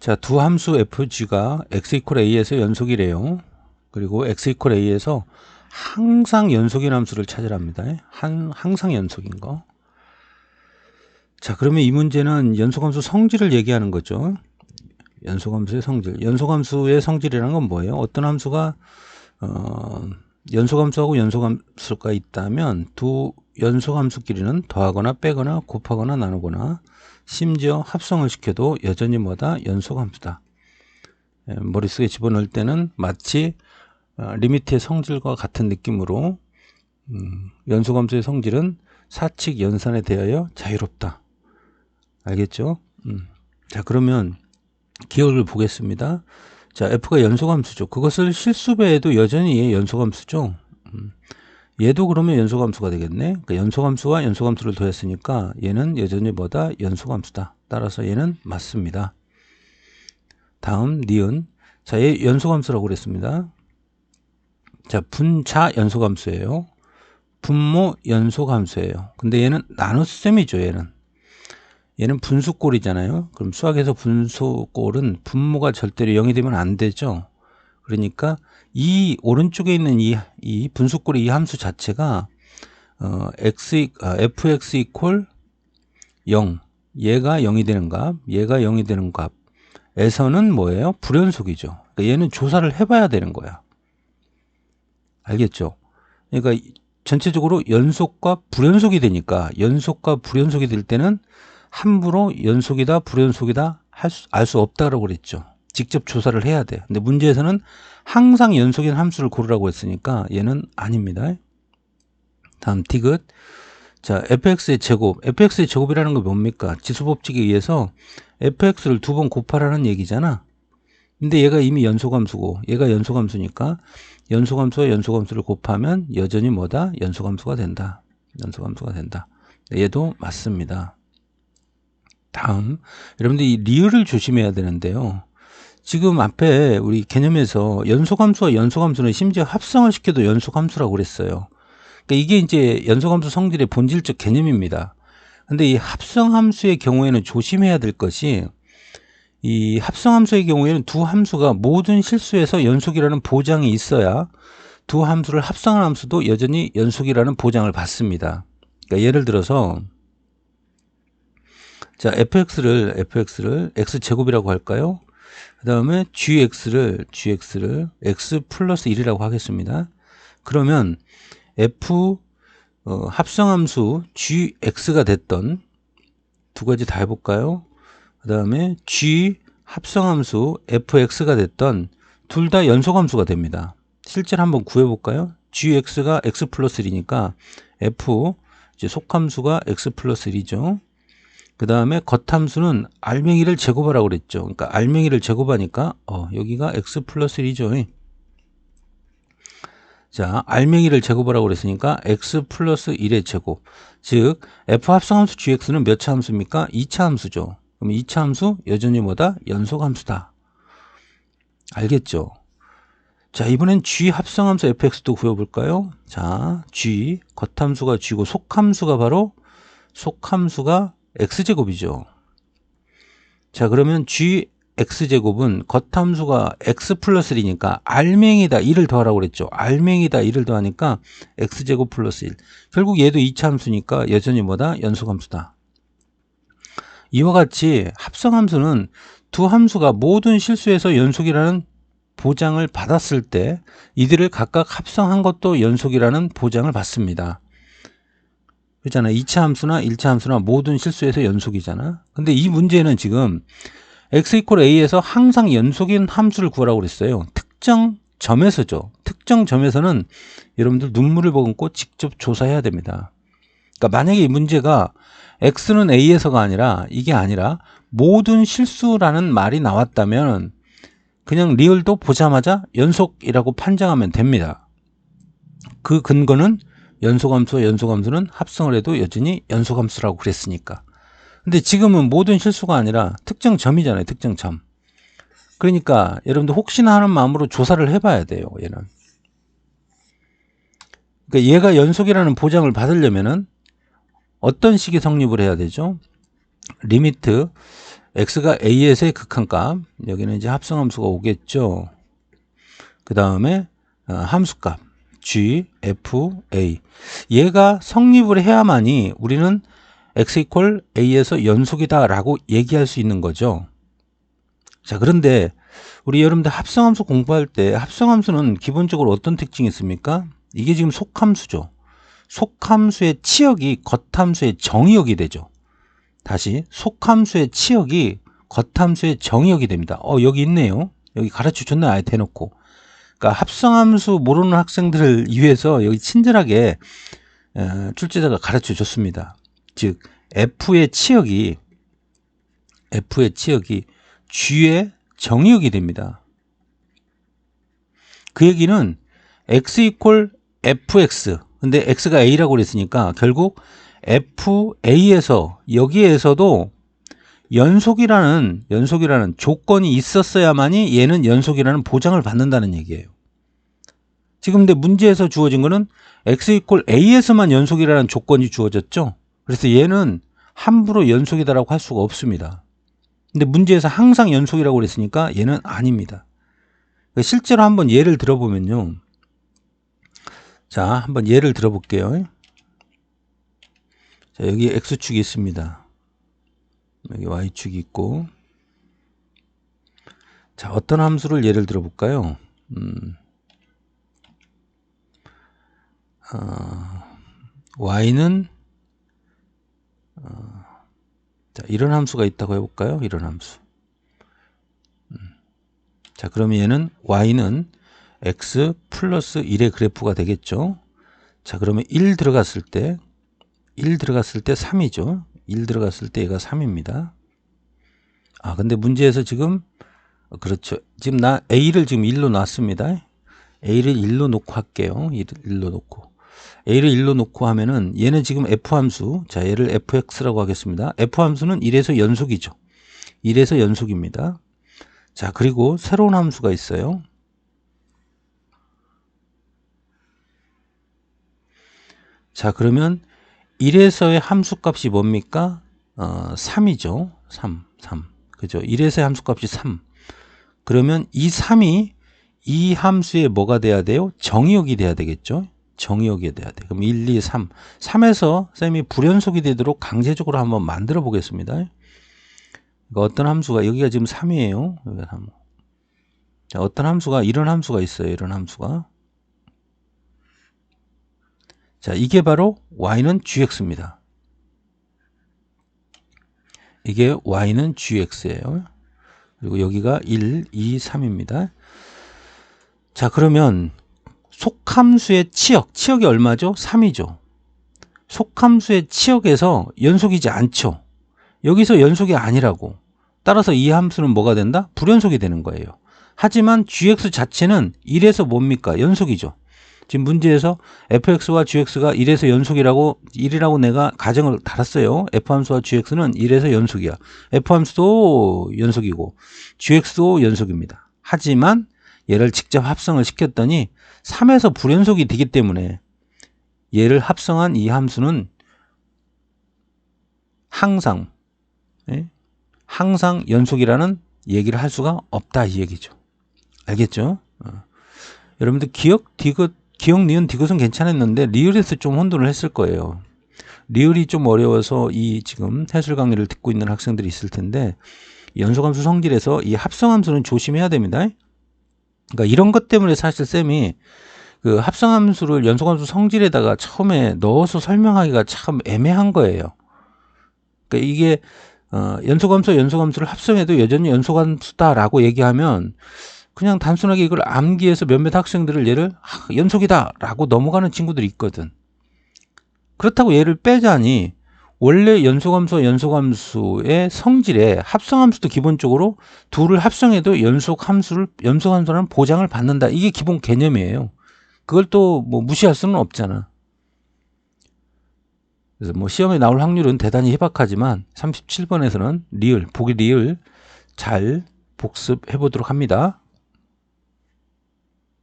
자, 두 함수 fg가 x 이퀄 a에서 연속이래요. 그리고 x 이퀄 a에서 항상 연속인 함수를 찾으랍니다. 항상 연속인 거. 자, 그러면 이 문제는 연속함수 성질을 얘기하는 거죠. 연속함수의 성질. 연속함수의 성질이라는 건 뭐예요? 어떤 함수가 연속함수하고 연속함수가 있다면 두 연속함수끼리는 더하거나 빼거나 곱하거나 나누거나 심지어 합성을 시켜도 여전히 뭐다? 연속함수다. 머릿속에 집어넣을 때는 마치 리미트의 성질과 같은 느낌으로 연속함수의 성질은 사칙 연산에 대하여 자유롭다. 알겠죠? 자, 그러면 기억을 보겠습니다. 자, f가 연속함수죠. 그것을 실수배에도 여전히 연속함수죠. 얘도 그러면 연속함수가 되겠네. 그러니까 연속함수와 연속함수를 더했으니까 얘는 여전히 뭐다? 연속함수다. 따라서 얘는 맞습니다. 다음 니은. 자, 얘 연속함수라고 그랬습니다. 자, 분자 연속함수예요. 분모 연속함수예요. 근데 얘는 나눗셈이죠. 얘는 분수꼴이잖아요. 그럼 수학에서 분수꼴은 분모가 절대로 0이 되면 안 되죠. 그러니까 이 오른쪽에 있는 이 분수꼴의 이 함수 자체가 fx 이퀄 0, 얘가 0이 되는 값, 얘가 0이 되는 값에서는 뭐예요? 불연속이죠. 그러니까 얘는 조사를 해봐야 되는 거야. 알겠죠? 그러니까 전체적으로 연속과 불연속이 되니까 연속과 불연속이 될 때는 함부로 연속이다 불연속이다 알 수 없다라고 그랬죠. 직접 조사를 해야 돼. 근데 문제에서는 항상 연속인 함수를 고르라고 했으니까 얘는 아닙니다. 다음 디귿. 자, fx의 제곱. fx의 제곱이라는 건 뭡니까? 지수법칙에 의해서 fx를 두 번 곱하라는 얘기잖아. 근데 얘가 이미 연속함수고 얘가 연속함수니까 연속함수와 연속함수를 곱하면 여전히 뭐다? 연속함수가 된다. 연속함수가 된다. 얘도 맞습니다. 다음, 여러분들 이 리을을 조심해야 되는데요. 지금 앞에 우리 개념에서 연속함수와 연속함수는 심지어 합성을 시켜도 연속함수라고 그랬어요. 그러니까 이게 이제 연속함수 성질의 본질적 개념입니다. 근데 이 합성함수의 경우에는 조심해야 될 것이 이 합성함수의 경우에는 두 함수가 모든 실수에서 연속이라는 보장이 있어야 두 함수를 합성한 함수도 여전히 연속이라는 보장을 받습니다. 그러니까 예를 들어서 자, fx를 x제곱이라고 할까요? 그 다음에 gx를 x 플러스 1이라고 하겠습니다. 그러면 f 합성함수 gx가 됐던 두 가지 다 해볼까요? 그 다음에 g 합성함수 fx가 됐던 둘 다 연속함수가 됩니다. 실제로 한번 구해볼까요? gx가 x 플러스 1이니까 f 이제 속함수가 x 플러스 1이죠. 그 다음에 겉함수는 알맹이를 제곱하라고 그랬죠. 그러니까 알맹이를 제곱하니까 여기가 x 플러스 1이죠. 자, 알맹이를 제곱하라고 그랬으니까 x 플러스 1의 제곱. 즉 f 합성함수 gx는 몇 차 함수입니까? 2차 함수죠. 그럼 2차 함수 여전히 뭐다? 연속함수다. 알겠죠? 자, 이번엔 g 합성함수 fx도 구해볼까요? 자, g 겉함수가 g고 속함수가 바로 x제곱이죠. 자, 그러면 gx제곱은 겉함수가 x 플러스 1이니까 알맹이다 1을 더하라고 그랬죠. 알맹이다 1을 더하니까 x제곱 플러스 1. 결국 얘도 2차 함수니까 여전히 뭐다? 연속함수다. 이와 같이 합성함수는 두 함수가 모든 실수에서 연속이라는 보장을 받았을 때 이들을 각각 합성한 것도 연속이라는 보장을 받습니다. 그렇잖아. 2차 함수나 1차 함수나 모든 실수에서 연속이잖아. 근데 이 문제는 지금 x 이퀄 a에서 항상 연속인 함수를 구하라고 그랬어요. 특정 점에서죠. 특정 점에서는 여러분들 눈물을 머금고 직접 조사해야 됩니다. 그러니까 만약에 이 문제가 x는 a에서가 아니라 이게 아니라 모든 실수라는 말이 나왔다면 그냥 리을도 보자마자 연속이라고 판정하면 됩니다. 그 근거는 연속함수와 연속함수는 합성을 해도 여전히 연속함수라고 그랬으니까. 근데 지금은 모든 실수가 아니라 특정 점이잖아요. 특정 점. 그러니까 여러분들 혹시나 하는 마음으로 조사를 해봐야 돼요. 얘는. 그러니까 얘가 연속이라는 보장을 받으려면은 어떤 식이 성립을 해야 되죠? 리미트 x가 a에서의 극한값, 여기는 이제 합성함수가 오겠죠. 그 다음에 함수값 g, f, a. 얘가 성립을 해야만이 우리는 x 이퀄 a에서 연속이다 라고 얘기할 수 있는 거죠. 자, 그런데 우리 여러분들 합성함수 공부할 때 합성함수는 기본적으로 어떤 특징이 있습니까? 이게 지금 속함수죠. 속함수의 치역이 겉함수의 정의역이 되죠. 다시 속함수의 치역이 겉함수의 정의역이 됩니다. 여기 있네요. 여기 가르쳐 줬네, 아예 대놓고. 그러니까 합성함수 모르는 학생들을 위해서 여기 친절하게 출제자가 가르쳐 줬습니다. 즉 f의 치역이 g의 정의역이 됩니다. 그 얘기는 x 이퀄 fx, 근데 x가 a라고 그랬으니까 결국 fa에서 여기에서도 연속이라는 조건이 있었어야만이 얘는 연속이라는 보장을 받는다는 얘기예요. 지금 근데 문제에서 주어진 거는 x 이퀄 a에서만 연속이라는 조건이 주어졌죠. 그래서 얘는 함부로 연속이다라고 할 수가 없습니다. 근데 문제에서 항상 연속이라고 그랬으니까 얘는 아닙니다. 실제로 한번 예를 들어보면요. 자, 한번 예를 들어볼게요. 자, 여기 x축이 있습니다. 여기 y축이 있고. 자, 어떤 함수를 예를 들어볼까요? y는 자, 이런 함수가 있다고 해볼까요? 이런 함수. 자, 그러면 얘는 y는 x 플러스 1의 그래프가 되겠죠. 자, 그러면 1 들어갔을 때 3이죠. 1 들어갔을 때 얘가 3입니다. 근데 문제에서 지금 그렇죠. 지금 나 a를 지금 1로 놨습니다. a를 1로 놓고 할게요. 1로 놓고. a를 1로 놓고 하면은 얘는 지금 f함수, 자, 얘를 fx라고 하겠습니다. f함수는 1에서 연속이죠. 1에서 연속입니다. 자, 그리고 새로운 함수가 있어요. 자, 그러면 1에서의 함수값이 뭡니까? 3이죠. 3. 그죠? 1에서의 함수값이 3. 그러면 이 3이 이 함수의 뭐가 돼야 돼요? 정의역이 돼야 되겠죠? 정의역이 돼야 돼. 그럼 1, 2, 3. 3에서 쌤이 불연속이 되도록 강제적으로 한번 만들어 보겠습니다. 그러니까 어떤 함수가, 여기가 지금 3이에요. 여기가 3. 자, 어떤 함수가, 이런 함수가 있어요. 이런 함수가. 자, 이게 바로 y는 gx입니다. 이게 y는 gx예요. 그리고 여기가 1, 2, 3입니다. 자, 그러면 속함수의 치역이 얼마죠? 3이죠. 속함수의 치역에서 연속이지 않죠. 여기서 연속이 아니라고. 따라서 이 함수는 뭐가 된다? 불연속이 되는 거예요. 하지만 gx 자체는 1에서 뭡니까? 연속이죠. 지금 문제에서 fx와 gx가 1에서 연속이라고 1이라고 내가 가정을 달았어요. f함수와 gx는 1에서 연속이야. f함수도 연속이고 gx도 연속입니다. 하지만 얘를 직접 합성을 시켰더니 3에서 불연속이 되기 때문에 얘를 합성한 이 함수는 항상 연속이라는 얘기를 할 수가 없다, 이 얘기죠. 알겠죠? 여러분들 기억, 니은, 디귿은 괜찮았는데 리을에서 좀 혼돈을 했을 거예요. 리을이 좀 어려워서 이 지금 해설 강의를 듣고 있는 학생들이 있을 텐데 연속함수 성질에서 이 합성함수는 조심해야 됩니다. 그러니까 이런 것 때문에 사실 쌤이 그 합성함수를 연속함수 성질에다가 처음에 넣어서 설명하기가 참 애매한 거예요. 그러니까 이게 연속함수를 합성해도 여전히 연속함수다라고 얘기하면 그냥 단순하게 이걸 암기해서 몇몇 학생들을 얘를 연속이다라고 넘어가는 친구들이 있거든. 그렇다고 얘를 빼자니 원래 연속함수의 성질에 합성함수도 기본적으로 둘을 합성해도 연속함수라는 보장을 받는다. 이게 기본 개념이에요. 그걸 또 뭐 무시할 수는 없잖아. 그래서 뭐 시험에 나올 확률은 대단히 희박하지만 37번에서는 보기 리을 잘 복습해 보도록 합니다.